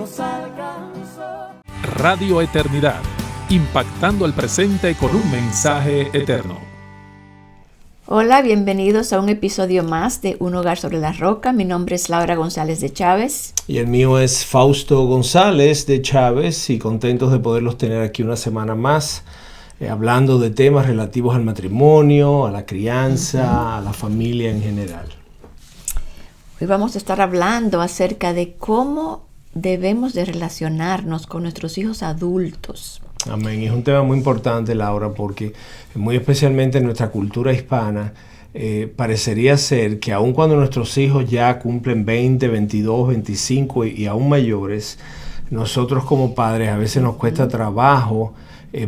nos alcanzó. Radio Eternidad, impactando el presente con un mensaje eterno. Hola, bienvenidos a un episodio más de Un Hogar sobre la Roca. Mi nombre es Laura González de Chávez. Y el mío es Fausto González de Chávez, y contentos de poderlos tener aquí una semana más, hablando de temas relativos al matrimonio, a la crianza, a la familia en general. Hoy vamos a estar hablando acerca de cómo debemos de relacionarnos con nuestros hijos adultos. Amén. Es un tema muy importante, Laura, porque muy especialmente en nuestra cultura hispana, parecería ser que aun cuando nuestros hijos ya cumplen 20, 22, 25 y aún mayores, nosotros como padres a veces nos cuesta trabajo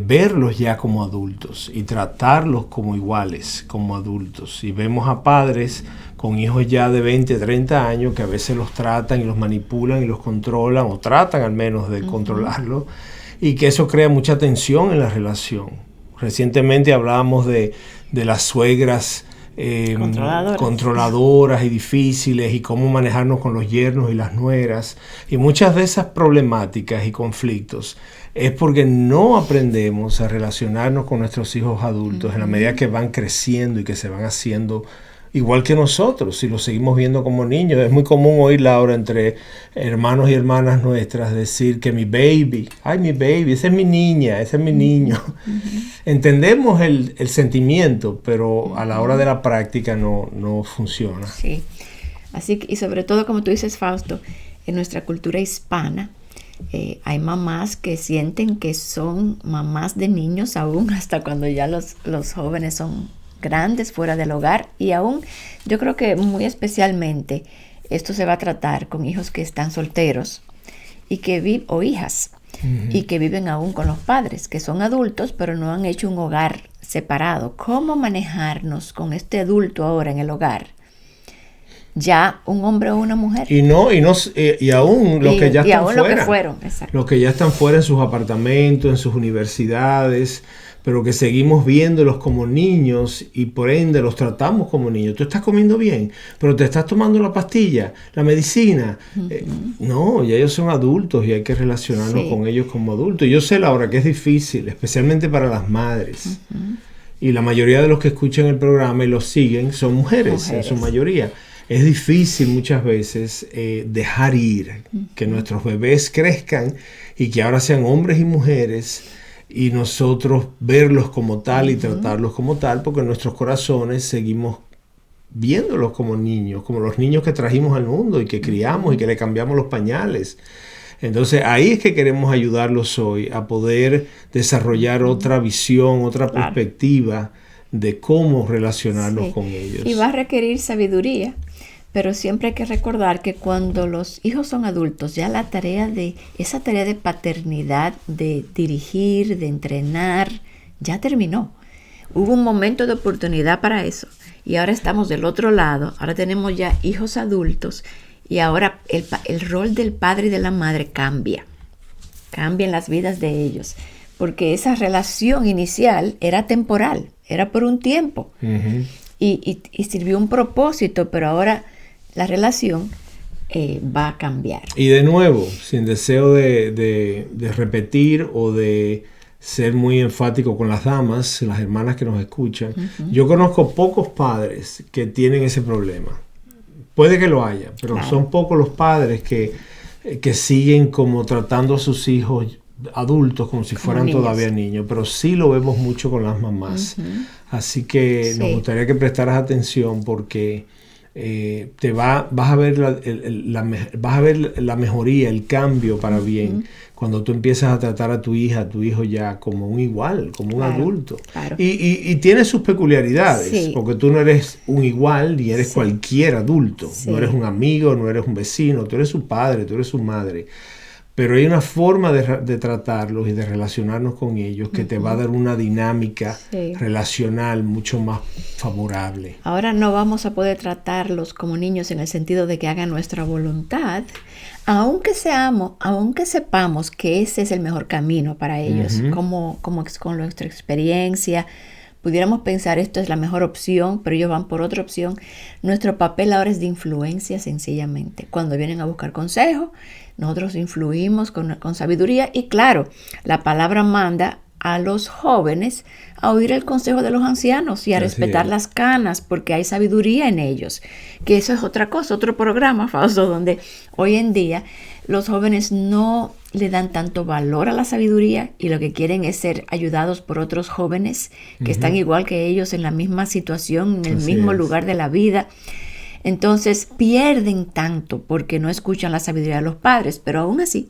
verlos ya como adultos y tratarlos como iguales, como adultos. Y vemos a padres con hijos ya de 20, 30 años que a veces los tratan y los manipulan y los controlan, o tratan al menos de controlarlos, y que eso crea mucha tensión en la relación. Recientemente hablábamos de las suegras controladoras y difíciles, y cómo manejarnos con los yernos y las nueras. Y muchas de esas problemáticas y conflictos es porque no aprendemos a relacionarnos con nuestros hijos adultos en la medida que van creciendo y que se van haciendo igual que nosotros, si los seguimos viendo como niños. Es muy común oír ahora entre hermanos y hermanas nuestras decir que mi baby, esa es mi niña, ese es mi niño. Entendemos el sentimiento, pero a la hora de la práctica no funciona. Sí, así que, y sobre todo, como tú dices, Fausto, en nuestra cultura hispana, hay mamás que sienten que son mamás de niños aún hasta cuando ya los jóvenes son grandes fuera del hogar, y aún yo creo que muy especialmente esto se va a tratar con hijos que están solteros y que o hijas y que viven aún con los padres, que son adultos pero no han hecho un hogar separado. ¿Cómo manejarnos con este adulto ahora en el hogar? Ya un hombre o una mujer. Y aún los que ya están fuera. Los que fueron, exacto. Los que ya están fuera en sus apartamentos, en sus universidades, pero que seguimos viéndolos como niños y por ende los tratamos como niños. Tú estás comiendo bien, pero te estás tomando la pastilla, la medicina. No, ya ellos son adultos y hay que relacionarnos con ellos como adultos. Yo sé, Laura, que es difícil, especialmente para las madres. Y la mayoría de los que escuchan el programa y los siguen son mujeres. En su mayoría. Es difícil muchas veces dejar ir, que nuestros bebés crezcan y que ahora sean hombres y mujeres, y nosotros verlos como tal y tratarlos como tal, porque en nuestros corazones seguimos viéndolos como niños, como los niños que trajimos al mundo y que criamos y que le cambiamos los pañales. Entonces ahí es que queremos ayudarlos hoy a poder desarrollar otra visión, otra perspectiva de cómo relacionarnos con ellos. Y va a requerir sabiduría. Pero siempre hay que recordar que cuando los hijos son adultos, ya esa tarea de paternidad, de dirigir, de entrenar, ya terminó. Hubo un momento de oportunidad para eso. Y ahora estamos del otro lado. Ahora tenemos ya hijos adultos. Y ahora el rol del padre y de la madre cambia. Cambia en las vidas de ellos. Porque esa relación inicial era temporal. Era por un tiempo. Y sirvió un propósito, pero ahora la relación va a cambiar. Y de nuevo, sin deseo de repetir o de ser muy enfático con las damas, las hermanas que nos escuchan, yo conozco pocos padres que tienen ese problema. Puede que lo haya, pero son pocos los padres que siguen como tratando a sus hijos adultos como si fueran todavía niños, pero sí lo vemos mucho con las mamás. Así que nos gustaría que prestaras atención, porque vas a ver la mejoría, el cambio para bien, cuando tú empiezas a tratar a tu hija, a tu hijo ya como un igual, como un adulto. Y tiene sus peculiaridades, porque tú no eres un igual ni eres cualquier adulto. No eres un amigo, no eres un vecino, tú eres su padre, tú eres su madre. Pero hay una forma de tratarlos y de relacionarnos con ellos que te va a dar una dinámica relacional mucho más favorable. Ahora no vamos a poder tratarlos como niños en el sentido de que hagan nuestra voluntad, aunque sepamos que ese es el mejor camino para ellos, como con nuestra experiencia, pudiéramos pensar esto es la mejor opción, pero ellos van por otra opción. Nuestro papel ahora es de influencia sencillamente. Cuando vienen a buscar consejo, nosotros influimos con sabiduría y claro, la palabra manda a los jóvenes a oír el consejo de los ancianos y a respetar las canas porque hay sabiduría en ellos, que eso es otra cosa, otro programa, Fausto, donde hoy en día los jóvenes no le dan tanto valor a la sabiduría y lo que quieren es ser ayudados por otros jóvenes que están igual que ellos en la misma situación, en el mismo lugar de la vida. Entonces pierden tanto porque no escuchan la sabiduría de los padres, pero aún así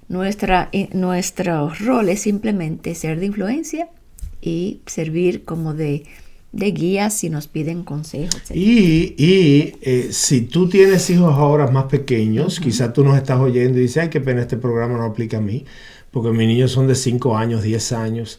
nuestro rol es simplemente ser de influencia y servir como de guía si nos piden consejos. Y si tú tienes hijos ahora más pequeños, quizás tú nos estás oyendo y dices, ay, qué pena, este programa no aplica a mí, porque mis niños son de 5 años, 10 años.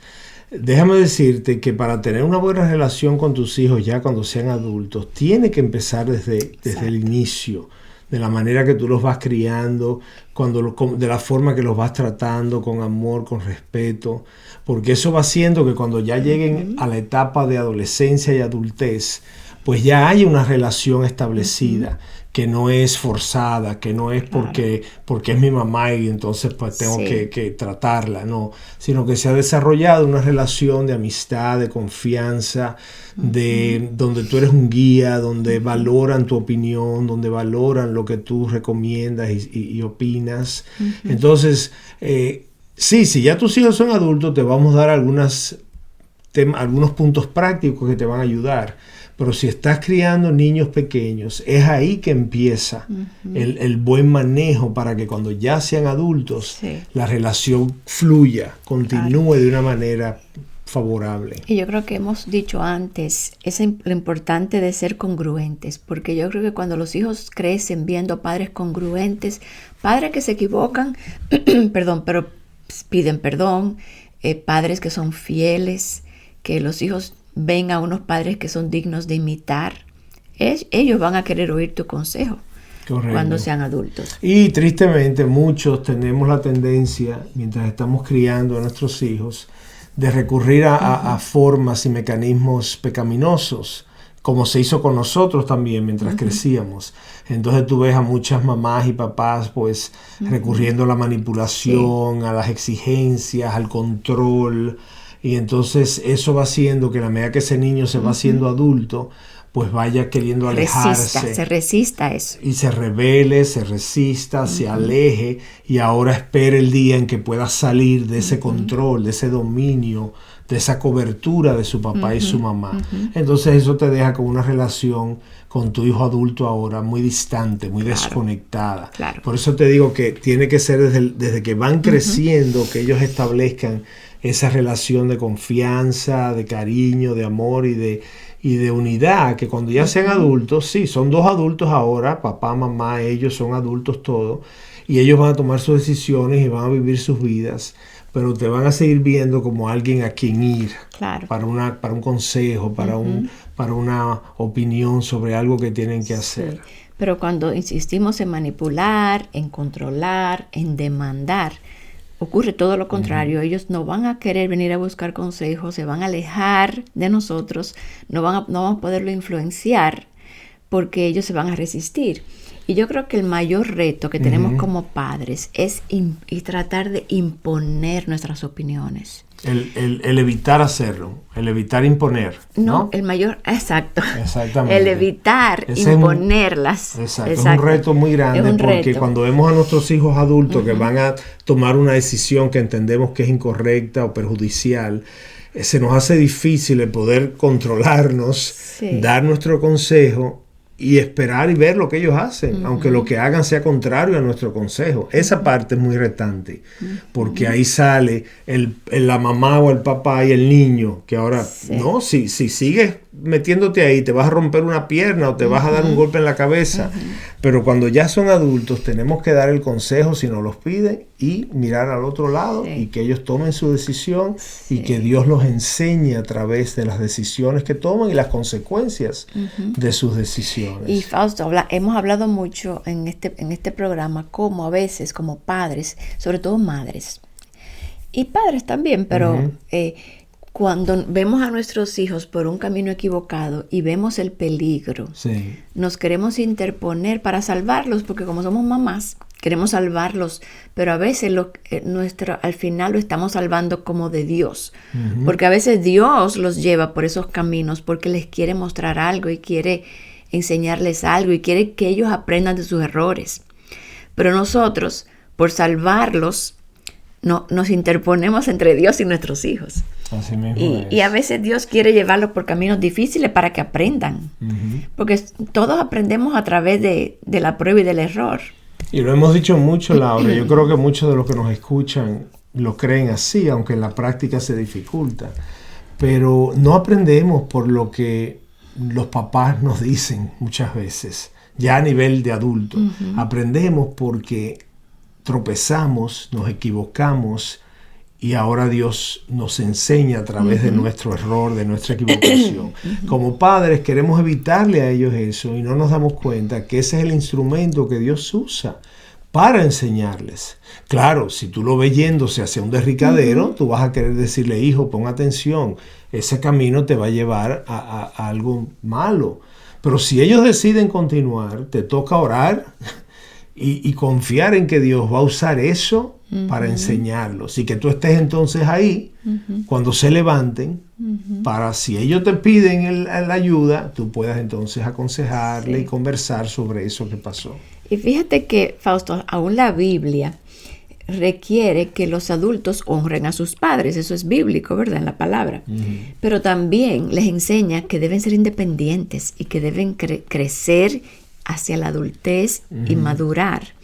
Déjame decirte que para tener una buena relación con tus hijos ya cuando sean adultos, tiene que empezar desde el inicio, de la manera que tú los vas criando, de la forma que los vas tratando, con amor, con respeto, porque eso va haciendo que cuando ya lleguen a la etapa de adolescencia y adultez, pues ya hay una relación establecida, que no es forzada, que no es porque es mi mamá y entonces pues tengo que tratarla, no, sino que se ha desarrollado una relación de amistad, de confianza, donde tú eres un guía, donde valoran tu opinión, donde valoran lo que tú recomiendas y opinas. Entonces, si ya tus hijos son adultos, te vamos a dar algunos puntos prácticos que te van a ayudar. Pero si estás criando niños pequeños, es ahí que empieza el buen manejo para que cuando ya sean adultos, la relación fluya, continúe de una manera favorable. Y yo creo que hemos dicho antes, es lo importante de ser congruentes, porque yo creo que cuando los hijos crecen viendo padres congruentes, padres que se equivocan, pero piden perdón, padres que son fieles, que los hijos ven a unos padres que son dignos de imitar, ellos van a querer oír tu consejo. Correcto. Cuando sean adultos. Y tristemente muchos tenemos la tendencia, mientras estamos criando a nuestros hijos, de recurrir a formas y mecanismos pecaminosos, como se hizo con nosotros también mientras crecíamos. Entonces tú ves a muchas mamás y papás pues recurriendo a la manipulación, a las exigencias, al control. Y entonces eso va haciendo que a la medida que ese niño se va haciendo adulto, pues vaya queriendo alejarse. Se resista a eso. Y se rebele, se resista, se aleje y ahora espera el día en que pueda salir de ese control, de ese dominio, de esa cobertura de su papá y su mamá. Entonces eso te deja con una relación con tu hijo adulto ahora muy distante, muy desconectada. Claro. Por eso te digo que tiene que ser desde que van creciendo que ellos establezcan esa relación de confianza, de cariño, de amor y de unidad, que cuando ya sean adultos, sí, son dos adultos ahora, papá, mamá, ellos son adultos todos, y ellos van a tomar sus decisiones y van a vivir sus vidas, pero te van a seguir viendo como alguien a quien ir, para un consejo, para una opinión sobre algo que tienen que hacer. Sí. Pero cuando insistimos en manipular, en controlar, en demandar, ocurre todo lo contrario. Ellos no van a querer venir a buscar consejos, se van a alejar de nosotros, no vamos a poderlo influenciar porque ellos se van a resistir. Y yo creo que el mayor reto que tenemos como padres es tratar de imponer nuestras opiniones. El evitar hacerlo, el evitar imponer. No, el mayor, exacto. Exactamente. El evitar imponerlas. Exacto, es un reto muy grande porque cuando vemos a nuestros hijos adultos que van a tomar una decisión que entendemos que es incorrecta o perjudicial, se nos hace difícil el poder controlarnos, dar nuestro consejo y esperar y ver lo que ellos hacen, aunque lo que hagan sea contrario a nuestro consejo. Esa parte es muy retante, porque ahí sale la mamá o el papá y el niño, que ahora, no, si sigues metiéndote ahí, te vas a romper una pierna o te vas a dar un golpe en la cabeza. Pero cuando ya son adultos, tenemos que dar el consejo si nos los piden y mirar al otro lado y que ellos tomen su decisión y que Dios los enseñe a través de las decisiones que toman y las consecuencias de sus decisiones. Y Fausto, hemos hablado mucho en este programa como a veces como padres, sobre todo madres y padres también, pero cuando vemos a nuestros hijos por un camino equivocado y vemos el peligro, Sí. nos queremos interponer para salvarlos, porque como somos mamás, queremos salvarlos, pero a veces al final lo estamos salvando como de Dios, porque a veces Dios los lleva por esos caminos porque les quiere mostrar algo y quiere enseñarles algo y quiere que ellos aprendan de sus errores. Pero nosotros, por salvarlos, nos interponemos entre Dios y nuestros hijos. Así mismo es. Y a veces Dios quiere llevarlos por caminos difíciles para que aprendan. Porque todos aprendemos a través de la prueba y del error. Y lo hemos dicho mucho, Laura. Yo creo que muchos de los que nos escuchan lo creen así, aunque en la práctica se dificulta. Pero no aprendemos por lo que los papás nos dicen muchas veces, ya a nivel de adulto. Aprendemos porque tropezamos, nos equivocamos y ahora Dios nos enseña a través de nuestro error, de nuestra equivocación. Como padres queremos evitarle a ellos eso y no nos damos cuenta que ese es el instrumento que Dios usa para enseñarles. Claro, si tú lo ves yéndose hacia un derricadero, tú vas a querer decirle, hijo, pon atención, ese camino te va a llevar a algo malo. Pero si ellos deciden continuar, te toca orar y confiar en que Dios va a usar eso para enseñarlos. Y que tú estés entonces ahí, cuando se levanten, para si ellos te piden la ayuda, tú puedas entonces aconsejarle y conversar sobre eso que pasó. Y fíjate que, Fausto, aún la Biblia requiere que los adultos honren a sus padres. Eso es bíblico, ¿verdad? En la palabra. Pero también les enseña que deben ser independientes y que deben crecer hacia la adultez y madurar.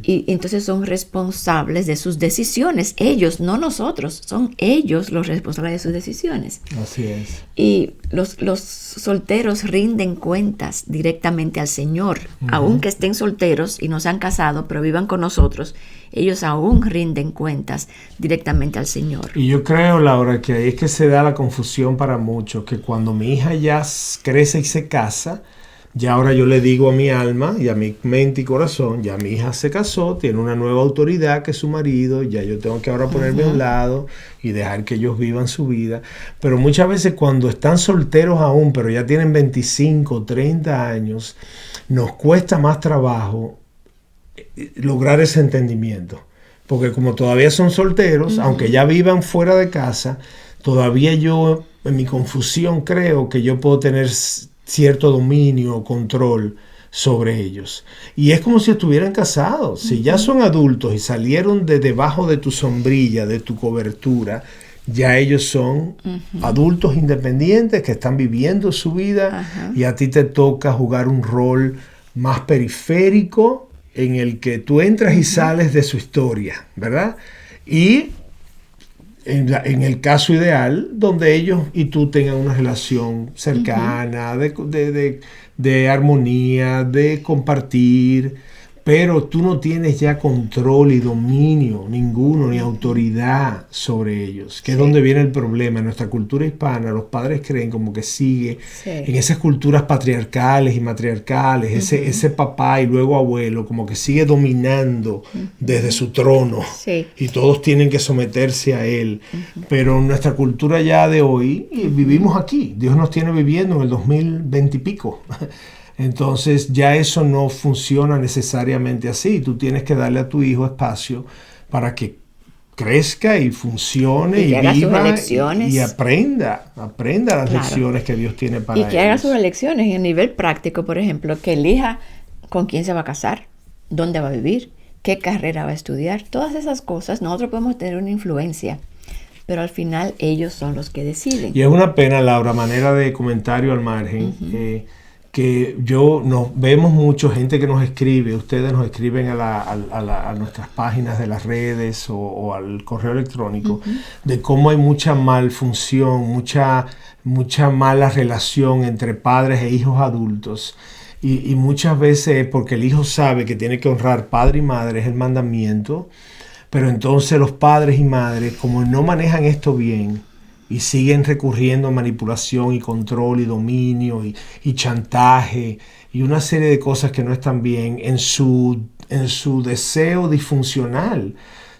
Y entonces son responsables de sus decisiones. Ellos, no nosotros. Son ellos los responsables de sus decisiones. Así es. Y los solteros rinden cuentas directamente al Señor. Aunque estén solteros y no se han casado, pero vivan con nosotros, ellos aún rinden cuentas directamente al Señor. Y yo creo, Laura, que ahí es que se da la confusión para muchos, que cuando mi hija ya crece y se casa, ya ahora yo le digo a mi alma y a mi mente y corazón, ya mi hija se casó, tiene una nueva autoridad que es su marido, ya yo tengo que ahora ponerme a un lado y dejar que ellos vivan su vida. Pero muchas veces cuando están solteros aún, pero ya tienen 25, 30 años, nos cuesta más trabajo lograr ese entendimiento. Porque como todavía son solteros, aunque ya vivan fuera de casa, todavía yo, en mi confusión, creo que yo puedo tener cierto dominio o control sobre ellos. Y es como si estuvieran casados. Si ya son adultos y salieron de debajo de tu sombrilla, de tu cobertura, ya ellos son adultos independientes que están viviendo su vida y a ti te toca jugar un rol más periférico en el que tú entras y sales de su historia, ¿verdad? Y en el caso ideal, donde ellos y tú tengan una relación cercana, de armonía, de compartir, pero tú no tienes ya control y dominio ninguno, ni autoridad sobre ellos, que es donde viene el problema. En nuestra cultura hispana, los padres creen como que sigue en esas culturas patriarcales y matriarcales, ese papá y luego abuelo, como que sigue dominando desde su trono, y todos tienen que someterse a él. Pero en nuestra cultura ya de hoy, vivimos aquí, Dios nos tiene viviendo en el 2020 y pico. Entonces ya eso no funciona necesariamente así. Tú tienes que darle a tu hijo espacio para que crezca y funcione y viva sus elecciones. y aprenda las lecciones que Dios tiene para ellos. Y que haga sus elecciones en el nivel práctico, por ejemplo, que elija con quién se va a casar, dónde va a vivir, qué carrera va a estudiar. Todas esas cosas nosotros podemos tener una influencia, pero al final ellos son los que deciden. Y es una pena, Laura, manera de comentario al margen, que nos vemos mucho gente que nos escribe, ustedes nos escriben a nuestras páginas de las redes o al correo electrónico, de cómo hay mucha malfunción, mucha mala relación entre padres e hijos adultos. Y muchas veces porque el hijo sabe que tiene que honrar padre y madre, es el mandamiento, pero entonces los padres y madres, como no manejan esto bien, y siguen recurriendo a manipulación y control y dominio y chantaje y una serie de cosas que no están bien en su deseo disfuncional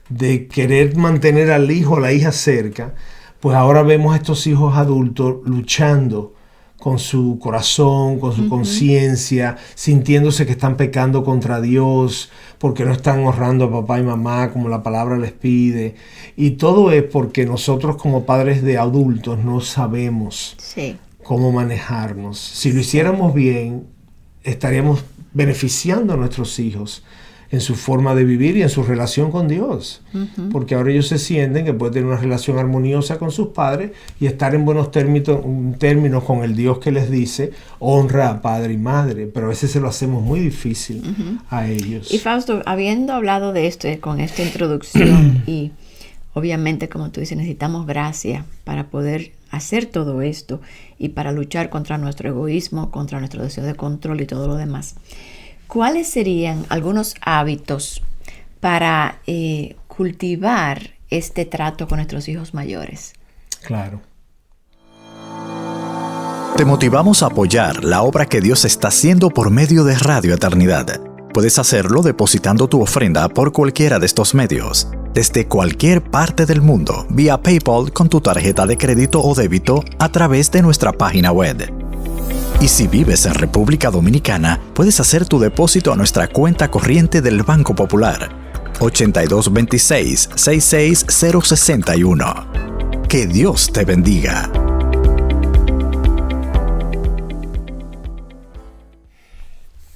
de querer mantener al hijo o la hija cerca, pues ahora vemos a estos hijos adultos luchando con su corazón, con su conciencia, sintiéndose que están pecando contra Dios, porque no están honrando a papá y mamá como la palabra les pide. Y todo es porque nosotros como padres de adultos no sabemos cómo manejarnos. Si lo hiciéramos bien, estaríamos beneficiando a nuestros hijos en su forma de vivir y en su relación con Dios. Porque ahora ellos se sienten que pueden tener una relación armoniosa con sus padres y estar en buenos términos con el Dios que les dice, honra a padre y madre. Pero a veces se lo hacemos muy difícil a ellos. Y Fausto, habiendo hablado de esto, con esta introducción, y obviamente, como tú dices, necesitamos gracia para poder hacer todo esto y para luchar contra nuestro egoísmo, contra nuestro deseo de control y todo lo demás. ¿Cuáles serían algunos hábitos para cultivar este trato con nuestros hijos mayores? Claro. Te motivamos a apoyar la obra que Dios está haciendo por medio de Radio Eternidad. Puedes hacerlo depositando tu ofrenda por cualquiera de estos medios, desde cualquier parte del mundo, vía PayPal con tu tarjeta de crédito o débito a través de nuestra página web. Y si vives en República Dominicana, puedes hacer tu depósito a nuestra cuenta corriente del Banco Popular, 8226-66061. Que Dios te bendiga.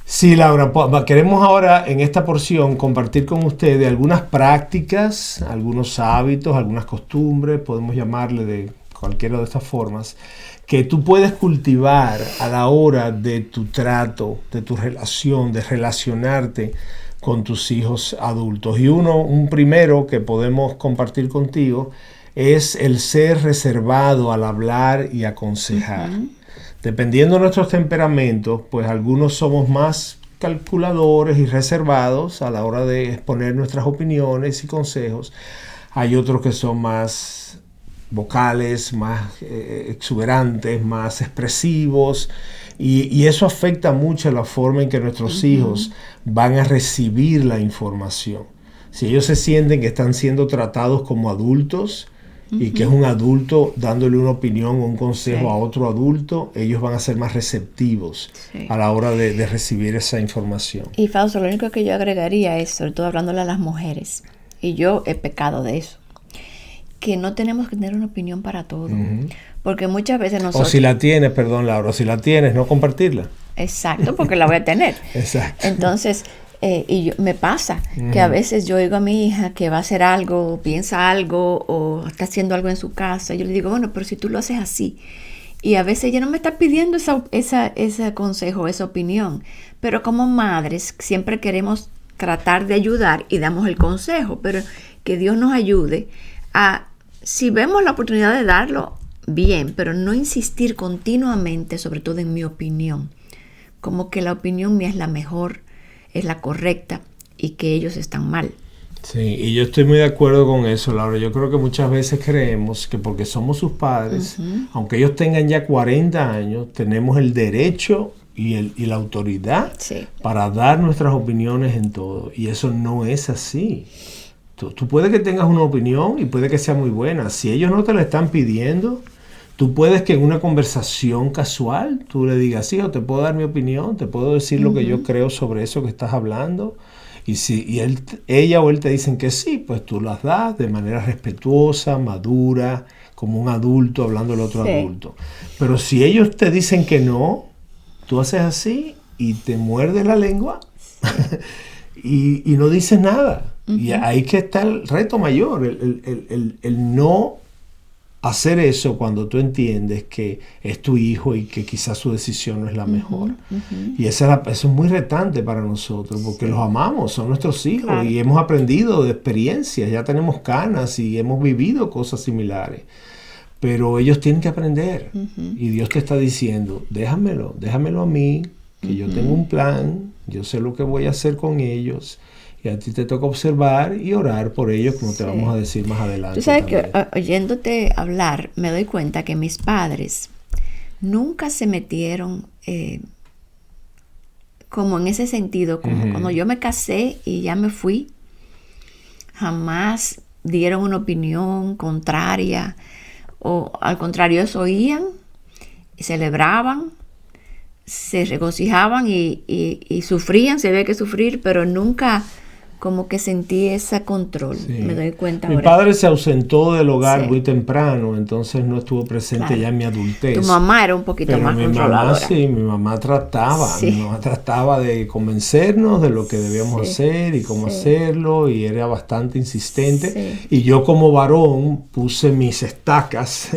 Sí, Laura, queremos ahora en esta porción compartir con ustedes algunas prácticas, algunos hábitos, algunas costumbres, podemos llamarle de cualquiera de estas formas, que tú puedes cultivar a la hora de tu trato, de tu relación, de relacionarte con tus hijos adultos. Y un primero que podemos compartir contigo es el ser reservado al hablar y aconsejar. Dependiendo de nuestros temperamentos, pues algunos somos más calculadores y reservados a la hora de exponer nuestras opiniones y consejos. Hay otros que son más vocales, más exuberantes, más expresivos, y eso afecta mucho la forma en que nuestros hijos van a recibir la información. Si ellos se sienten que están siendo tratados como adultos y que es un adulto dándole una opinión o un consejo a otro adulto, ellos van a ser más receptivos a la hora de recibir esa información. Y Fausto, lo único que yo agregaría es, sobre todo hablándole a las mujeres, y yo he pecado de eso, que no tenemos que tener una opinión para todo. Porque muchas veces nosotros... O si la tienes, perdón Laura, si la tienes, no compartirla. Exacto, porque la voy a tener. Exacto. Entonces, me pasa que a veces yo oigo a mi hija que va a hacer algo, piensa algo, o está haciendo algo en su casa. Yo le digo, bueno, pero si tú lo haces así. Y a veces ella no me está pidiendo ese consejo, esa opinión. Pero como madres siempre queremos tratar de ayudar y damos el consejo. Pero que Dios nos ayude a... Si vemos la oportunidad de darlo, bien, pero no insistir continuamente, sobre todo en mi opinión, como que la opinión mía es la mejor, es la correcta y que ellos están mal. Sí, y yo estoy muy de acuerdo con eso, Laura. Yo creo que muchas veces creemos que porque somos sus padres, aunque ellos tengan ya 40 años, tenemos el derecho y la autoridad para dar nuestras opiniones en todo. Y eso no es así. Tú puedes que tengas una opinión y puede que sea muy buena. Si ellos no te la están pidiendo, tú puedes que en una conversación casual tú le digas, hijo, te puedo dar mi opinión, te puedo decir lo que yo creo sobre eso que estás hablando. Y si ella o él te dicen que sí, pues tú las das de manera respetuosa, madura, como un adulto hablando al otro adulto. Pero si ellos te dicen que no, tú haces así y te muerdes la lengua y no dices nada. Y ahí que está el reto mayor, el no hacer eso cuando tú entiendes que es tu hijo y que quizás su decisión no es la mejor. Y eso es muy retante para nosotros, porque los amamos, son nuestros hijos y hemos aprendido de experiencias, ya tenemos canas y hemos vivido cosas similares. Pero ellos tienen que aprender y Dios te está diciendo, déjamelo a mí, que yo tengo un plan, yo sé lo que voy a hacer con ellos. Y a ti te toca observar y orar por ellos, como te vamos a decir más adelante. Tú sabes también. Que oyéndote hablar, me doy cuenta que mis padres nunca se metieron como en ese sentido, como cuando yo me casé y ya me fui, jamás dieron una opinión contraria o al contrario, ellos oían y celebraban, se regocijaban y sufrían, se ve que sufrir, pero nunca como que sentí ese control. Sí. Me doy cuenta Mi ahora. padre se ausentó del hogar Sí. muy temprano, entonces no estuvo presente Claro. ya en mi adultez. Tu mamá era un poquito Pero más mi mamá controladora. sí, mi mamá Sí. trataba de convencernos de lo que debíamos Sí, hacer y cómo sí. hacerlo, y era bastante insistente. Sí. Y yo como varón puse mis estacas,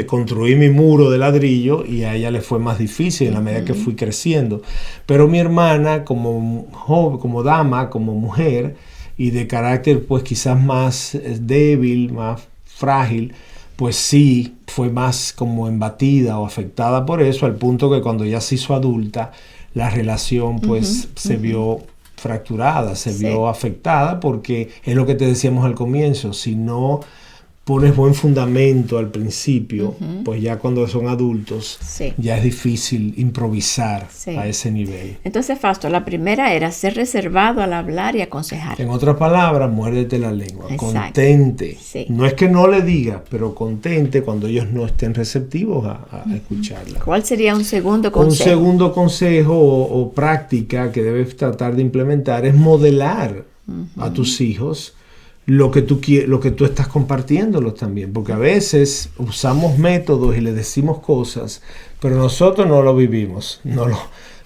construí mi muro de ladrillo, y a ella le fue más difícil en la medida que fui creciendo. Pero mi hermana como joven, como dama, como mujer, y de carácter pues quizás más débil, más frágil, pues sí fue más como embatida o afectada por eso, al punto que cuando ya se hizo adulta, la relación pues se vio fracturada, se Sí. vio afectada, porque es lo que te decíamos al comienzo: si no pones buen fundamento al principio, pues ya cuando son adultos, Sí. ya es difícil improvisar Sí. a ese nivel. Entonces, Fausto, la primera era ser reservado al hablar y aconsejar. En otras palabras, muérdete la lengua, Exacto. contente. Sí. No es que no le digas, pero contente cuando ellos no estén receptivos a escucharla. ¿Cuál sería un segundo Un consejo? segundo consejo o práctica que debes tratar de implementar es modelar a tus hijos lo que tú estás compartiéndolos también, porque a veces usamos métodos y les decimos cosas, pero nosotros no lo vivimos,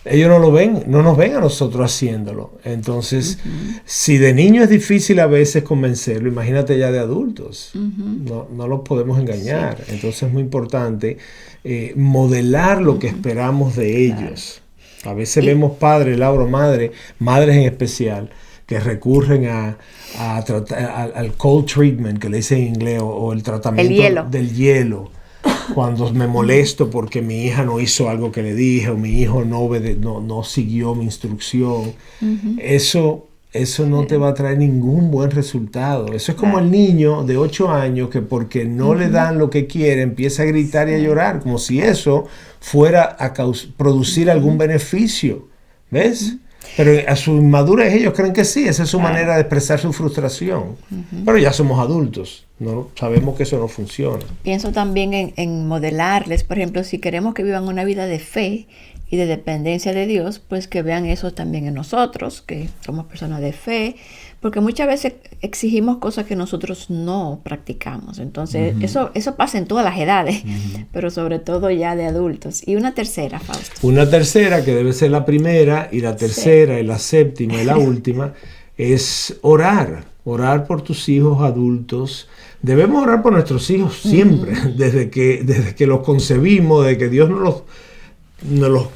ellos no lo ven, no nos ven a nosotros haciéndolo. Entonces, si de niño es difícil a veces convencerlo, imagínate ya de adultos. No los podemos engañar. Entonces es muy importante modelar lo que esperamos de ellos. A veces vemos padres, Laura, madres en especial, que recurren al cold treatment, que le dicen en inglés, o el tratamiento hielo. del hielo. Cuando me molesto porque mi hija no hizo algo que le dije, o mi hijo no siguió mi instrucción, eso no te va a traer ningún buen resultado. Eso es como el niño de 8 años que porque no le dan lo que quiere, empieza a gritar y a llorar, como si eso fuera a producir algún beneficio. ¿Ves? Pero a su inmadurez ellos creen que sí, esa es su manera de expresar su frustración. Pero ya somos adultos, ¿no? Sabemos que eso no funciona. Pienso también en modelarles, por ejemplo, si queremos que vivan una vida de fe y de dependencia de Dios, pues que vean eso también en nosotros, que somos personas de fe, porque muchas veces exigimos cosas que nosotros no practicamos. Entonces, eso pasa en todas las edades, pero sobre todo ya de adultos. Y una tercera, Fausto. Una tercera, que debe ser la primera, y la tercera, y la séptima, y la última, es orar por tus hijos adultos. Debemos orar por nuestros hijos siempre, desde que los concebimos, desde que Dios nos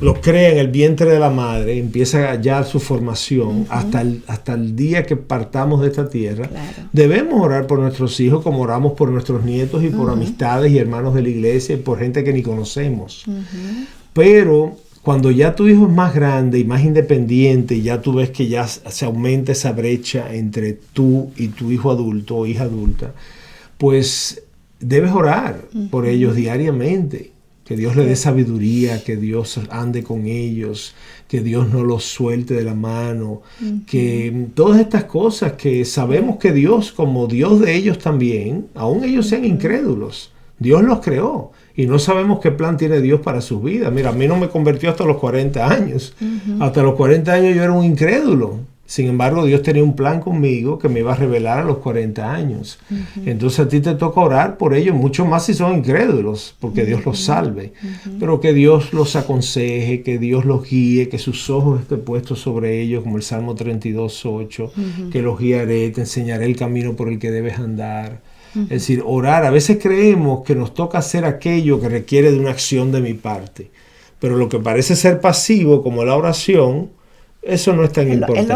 los crea en el vientre de la madre, empieza ya su formación hasta el día que partamos de esta tierra. Claro. Debemos orar por nuestros hijos como oramos por nuestros nietos y por amistades y hermanos de la iglesia y por gente que ni conocemos. Pero cuando ya tu hijo es más grande y más independiente, y ya tú ves que ya se aumenta esa brecha entre tú y tu hijo adulto o hija adulta, pues debes orar por ellos diariamente. Que Dios le dé sabiduría, que Dios ande con ellos, que Dios no los suelte de la mano, que todas estas cosas que sabemos que Dios, como Dios de ellos también, aún ellos sean incrédulos, Dios los creó y no sabemos qué plan tiene Dios para sus vidas. Mira, a mí no me convirtió hasta los 40 años. Hasta los 40 años yo era un incrédulo. Sin embargo, Dios tenía un plan conmigo que me iba a revelar a los 40 años. Entonces a ti te toca orar por ellos, mucho más si son incrédulos, porque Dios los salve. Pero que Dios los aconseje, que Dios los guíe, que sus ojos estén puestos sobre ellos, como el Salmo 32:8, que los guiaré, te enseñaré el camino por el que debes andar. Es decir, orar. A veces creemos que nos toca hacer aquello que requiere de una acción de mi parte. Pero lo que parece ser pasivo, como la oración, eso no es tan importante.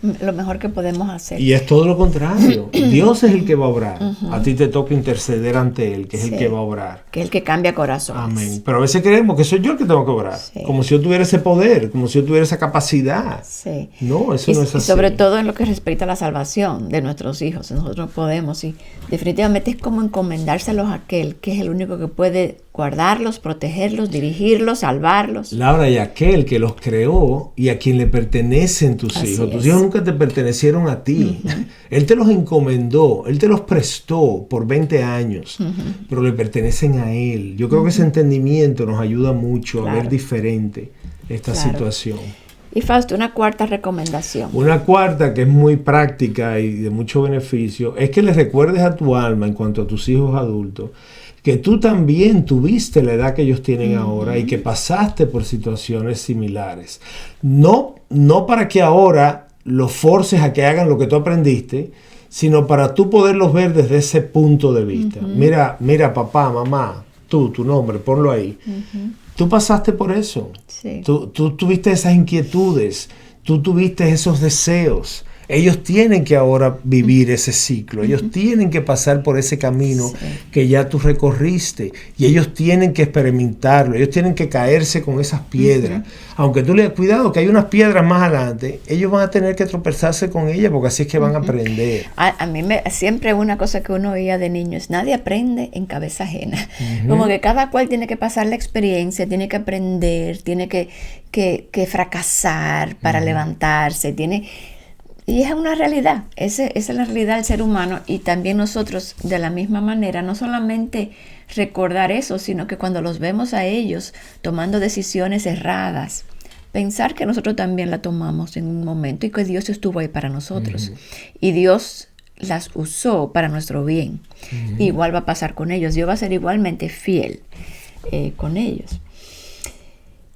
Es lo mejor que podemos hacer. Y es todo lo contrario. Dios es el que va a obrar. A ti te toca interceder ante Él, que es el que va a obrar. Que es el que cambia corazones. Amén. Pero a veces creemos que soy yo el que tengo que obrar. Sí. Como si yo tuviera ese poder, como si yo tuviera esa capacidad. Sí. No, eso no es así. Y sobre todo en lo que respecta a la salvación de nuestros hijos. Nosotros podemos, y definitivamente es como encomendárselos a aquel que es el único que puede guardarlos, protegerlos, dirigirlos, salvarlos. Laura, y aquel que los creó y a quien le pertenecen tus Así hijos. Tus es. hijos nunca te pertenecieron a ti. Él te los encomendó, Él te los prestó por 20 años, pero le pertenecen a Él. Yo creo que ese entendimiento nos ayuda mucho a ver diferente esta situación. Y Fausto, una cuarta recomendación. Una cuarta que es muy práctica y de mucho beneficio es que le recuerdes a tu alma en cuanto a tus hijos adultos que tú también tuviste la edad que ellos tienen ahora y que pasaste por situaciones similares. No para que ahora los forces a que hagan lo que tú aprendiste, sino para tú poderlos ver desde ese punto de vista. Mira, papá, mamá, tu nombre, ponlo ahí. Tú pasaste por eso. Sí. Tú tuviste esas inquietudes, tú tuviste esos deseos. Ellos tienen que ahora vivir ese ciclo, ellos tienen que pasar por ese camino que ya tú recorriste y ellos tienen que experimentarlo, ellos tienen que caerse con esas piedras. Aunque tú le cuidado que hay unas piedras más adelante, ellos van a tener que tropezarse con ellas porque así es que van a aprender. A mí siempre una cosa que uno oía de niño es nadie aprende en cabeza ajena. Como que cada cual tiene que pasar la experiencia, tiene que aprender, tiene que fracasar para levantarse, y es una realidad, esa es la realidad del ser humano y también nosotros de la misma manera, no solamente recordar eso, sino que cuando los vemos a ellos tomando decisiones erradas, pensar que nosotros también la tomamos en un momento y que Dios estuvo ahí para nosotros y Dios las usó para nuestro bien. Igual va a pasar con ellos, Dios va a ser igualmente fiel con ellos.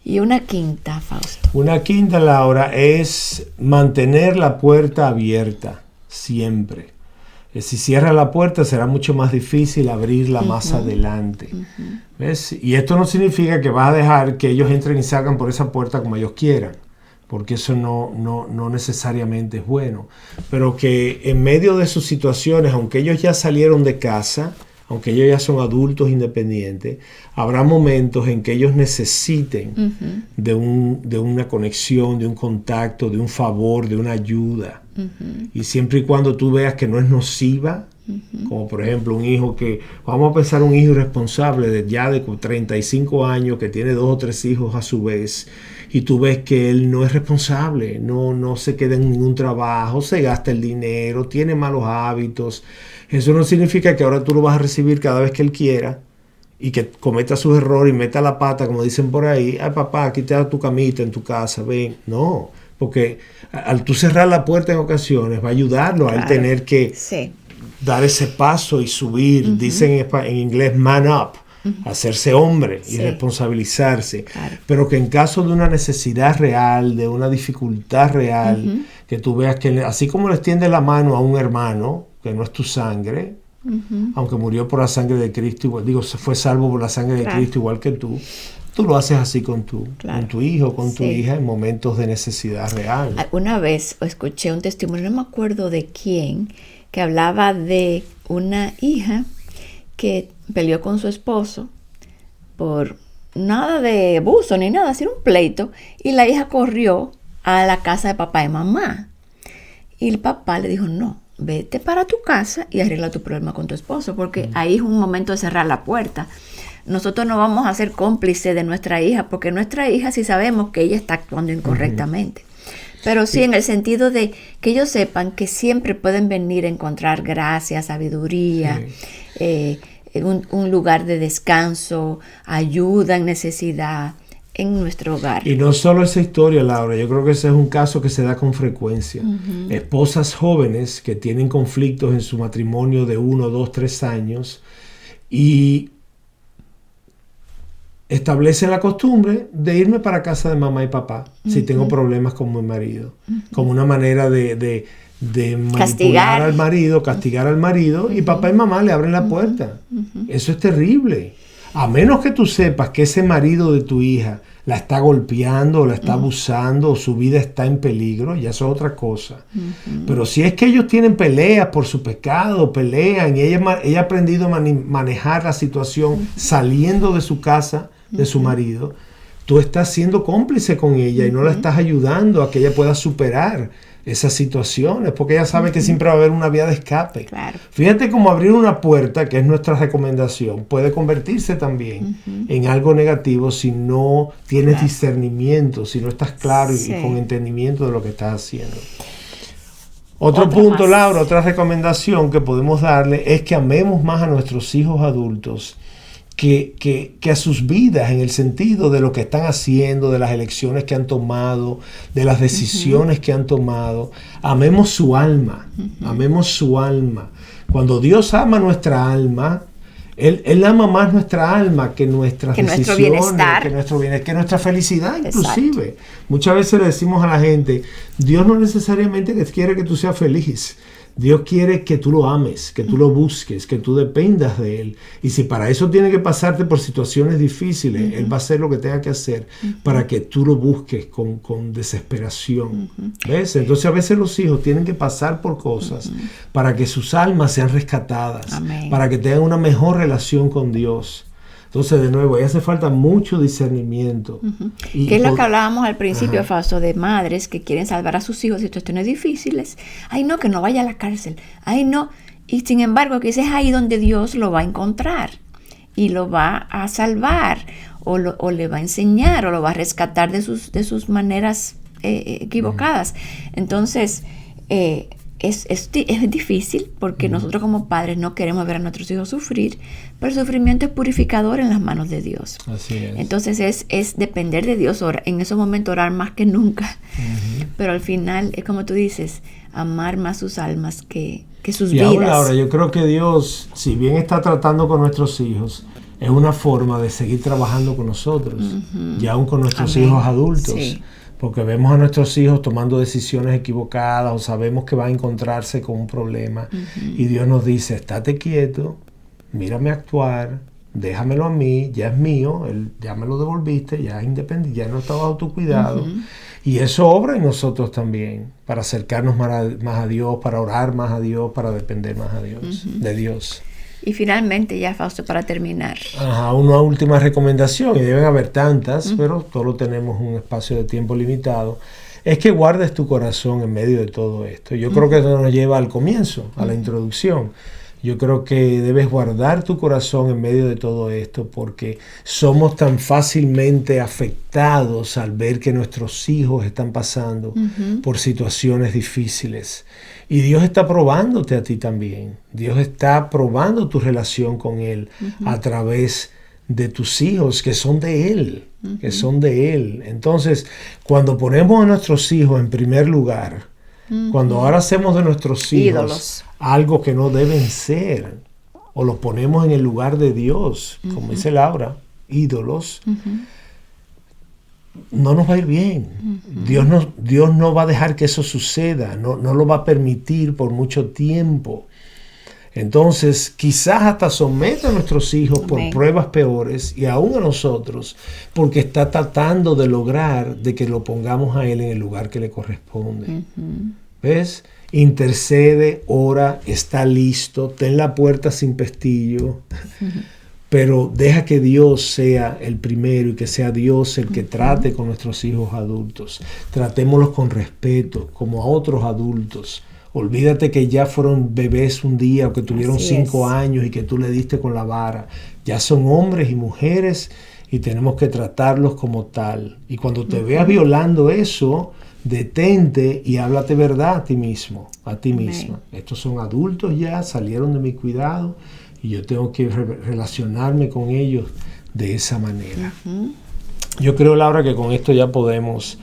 Y una quinta, Fausto. Una quinta, Laura, es mantener la puerta abierta siempre. Si cierras la puerta será mucho más difícil abrirla más adelante. ¿Ves? Y esto no significa que vas a dejar que ellos entren y salgan por esa puerta como ellos quieran, porque eso no necesariamente es bueno. Pero que en medio de sus situaciones, aunque ellos ya salieron de casa, aunque ellos ya son adultos independientes, habrá momentos en que ellos necesiten de una conexión, de un contacto, de un favor, de una ayuda. Y siempre y cuando tú veas que no es nociva, como por ejemplo un hijo vamos a pensar un hijo irresponsable de 35 años, que tiene 2 o 3 hijos a su vez, y tú ves que él no es responsable, no se queda en ningún trabajo, se gasta el dinero, tiene malos hábitos. Eso no significa que ahora tú lo vas a recibir cada vez que él quiera y que cometa sus errores y meta la pata, como dicen por ahí. Ay, papá, aquí te da tu camita en tu casa, ven. No, porque al tú cerrar la puerta en ocasiones va a ayudarlo a él tener que dar ese paso y subir. Dicen en inglés man up, hacerse hombre y responsabilizarse. Pero que en caso de una necesidad real, de una dificultad real, que tú veas que así como le extiendes la mano a un hermano, que no es tu sangre, aunque murió por la sangre de Cristo, se fue salvo por la sangre de Cristo igual que tú lo haces así con tu hijo, con tu hija en momentos de necesidad real. Una vez escuché un testimonio, no me acuerdo de quién, que hablaba de una hija que peleó con su esposo por nada de abuso ni nada, sino un pleito, y la hija corrió a la casa de papá y mamá. Y el papá le dijo, no, vete para tu casa y arregla tu problema con tu esposo, porque ahí es un momento de cerrar la puerta. Nosotros no vamos a ser cómplices de nuestra hija, porque nuestra hija sí sabemos que ella está actuando incorrectamente. Pero sí, en el sentido de que ellos sepan que siempre pueden venir a encontrar gracia, sabiduría, un lugar de descanso, ayuda en necesidad en nuestro hogar. Y no solo esa historia, Laura, yo creo que ese es un caso que se da con frecuencia. Esposas jóvenes que tienen conflictos en su matrimonio de 1, 2, 3 años y establecen la costumbre de irme para casa de mamá y papá si tengo problemas con mi marido, como una manera de manipular al marido, castigar al marido, y papá y mamá le abren la puerta. Eso es terrible. A menos que tú sepas que ese marido de tu hija la está golpeando, o la está abusando, o su vida está en peligro, ya eso es otra cosa. Pero si es que ellos tienen peleas por su pecado, pelean, y ella ha aprendido a manejar la situación saliendo de su casa, de su marido, tú estás siendo cómplice con ella y no la estás ayudando a que ella pueda superar esas situaciones, porque ella sabe que siempre va a haber una vía de escape. Claro. Fíjate cómo abrir una puerta, que es nuestra recomendación, puede convertirse también en algo negativo si no tienes discernimiento, si no estás claro y con entendimiento de lo que estás haciendo. Otro punto, Laura, otra recomendación que podemos darle es que amemos más a nuestros hijos adultos que a sus vidas, en el sentido de lo que están haciendo, de las elecciones que han tomado, de las decisiones que han tomado. Amemos su alma, amemos su alma. Cuando Dios ama nuestra alma, Él ama más nuestra alma que nuestras decisiones, nuestro bienestar, que nuestra felicidad inclusive. Exacto. Muchas veces le decimos a la gente, Dios no necesariamente quiere que tú seas feliz. Dios quiere que tú lo ames, que tú lo busques, que tú dependas de Él. Y si para eso tiene que pasarte por situaciones difíciles, Él va a hacer lo que tenga que hacer para que tú lo busques con desesperación. ¿Ves? Entonces a veces los hijos tienen que pasar por cosas para que sus almas sean rescatadas, para que tengan una mejor relación con Dios. Entonces, de nuevo, ahí hace falta mucho discernimiento. ¿Qué es lo que hablábamos al principio, Fausto, de madres que quieren salvar a sus hijos en situaciones difíciles? Ay, no, que no vaya a la cárcel. Ay, no. Y sin embargo, que ese es ahí donde Dios lo va a encontrar y lo va a salvar o le va a enseñar o lo va a rescatar de sus maneras equivocadas. Entonces, es difícil porque nosotros como padres no queremos ver a nuestros hijos sufrir, pero el sufrimiento es purificador en las manos de Dios. Así es. Entonces es depender de Dios, en esos momentos orar más que nunca, pero al final es como tú dices, amar más sus almas que sus vidas. Ahora, yo creo que Dios, si bien está tratando con nuestros hijos, es una forma de seguir trabajando con nosotros, y aún con nuestros hijos adultos. Sí. Porque vemos a nuestros hijos tomando decisiones equivocadas o sabemos que van a encontrarse con un problema. Y Dios nos dice, estate quieto, mírame actuar, déjamelo a mí, ya es mío, ya me lo devolviste, ya es independiente, ya no está bajo tu cuidado. Y eso obra en nosotros también, para acercarnos más a Dios, para orar más a Dios, para depender más de Dios. Y finalmente, ya Fausto, para terminar. Una última recomendación, y deben haber tantas, pero solo tenemos un espacio de tiempo limitado, es que guardes tu corazón en medio de todo esto. Yo creo que eso nos lleva al comienzo, a la introducción. Yo creo que debes guardar tu corazón en medio de todo esto porque somos tan fácilmente afectados al ver que nuestros hijos están pasando por situaciones difíciles. Y Dios está probándote a ti también. Dios está probando tu relación con Él a través de tus hijos que son de Él, que son de Él. Entonces, cuando ponemos a nuestros hijos en primer lugar, cuando ahora hacemos de nuestros hijos ídolos, algo que no deben ser, o los ponemos en el lugar de Dios, como dice Laura, ídolos, no nos va a ir bien. Dios no va a dejar que eso suceda, no lo va a permitir por mucho tiempo. Entonces, quizás hasta somete a nuestros hijos por pruebas peores y aún a nosotros, porque está tratando de lograr de que lo pongamos a Él en el lugar que le corresponde. ¿Ves? Intercede, ora, está listo, ten la puerta sin pestillo, pero deja que Dios sea el primero y que sea Dios el que trate con nuestros hijos adultos. Tratémoslos con respeto, como a otros adultos. Olvídate que ya fueron bebés un día o que tuvieron 5 años y que tú le diste con la vara. Ya son hombres y mujeres y tenemos que tratarlos como tal. Y cuando te veas violando eso, detente y háblate verdad a ti mismo, a ti misma. Estos son adultos ya, salieron de mi cuidado y yo tengo que relacionarme con ellos de esa manera. Yo creo, Laura, que con esto ya podemos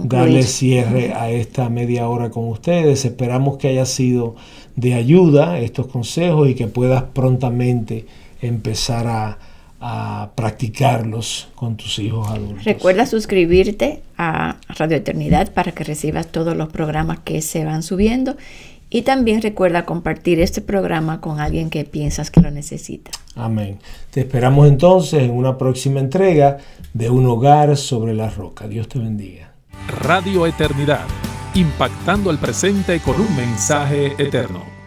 darle cierre a esta media hora con ustedes. Esperamos que haya sido de ayuda estos consejos y que puedas prontamente empezar a practicarlos con tus hijos adultos. Recuerda suscribirte a Radio Eternidad para que recibas todos los programas que se van subiendo y también recuerda compartir este programa con alguien que piensas que lo necesita. Amén. Te esperamos entonces en una próxima entrega de Un Hogar sobre la Roca. Dios te bendiga. Radio Eternidad, impactando el presente con un mensaje eterno.